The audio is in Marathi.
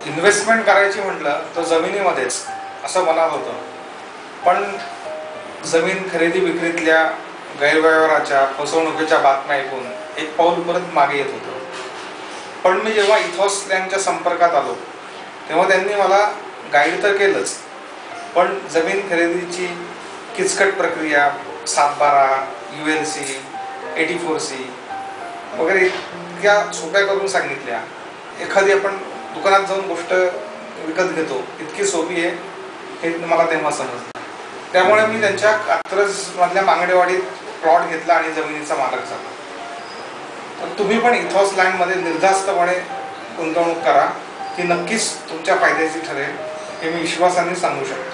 इन्व्हेस्टमेंट करायची म्हटलं तर जमिनीमध्येच असं मनात होतं, पण जमीन खरेदी विक्रीतल्या गैरव्यवहाराच्या फसवणुकीच्या बातम्या ऐकून एक पाऊल परत मागे येत होतं. पण मी जेव्हा इथॉस लँडच्या संपर्कात आलो तेव्हा त्यांनी मला गाईड तर केलंच, पण जमीन खरेदीची किचकट प्रक्रिया 7/12, ULC, 84C वगैरे इतक्या सोप्या करून सांगितल्या. एखादी आपण दुकानात जाऊन गोष्ट विकत घेतो इतकी सोपी आहे हे मला तेव्हा समजलं. त्यामुळे मी त्यांच्या कात्रजमधल्या मांगडेवाडीत प्लॉट घेतला आणि जमिनीचा मालक झाला. तर तुम्ही पण इथॉस लँडमध्ये निर्धास्तपणे गुंतवणूक करा, ती नक्कीच तुमच्या फायद्याची ठरेल हे मी विश्वासाने सांगू शकतो.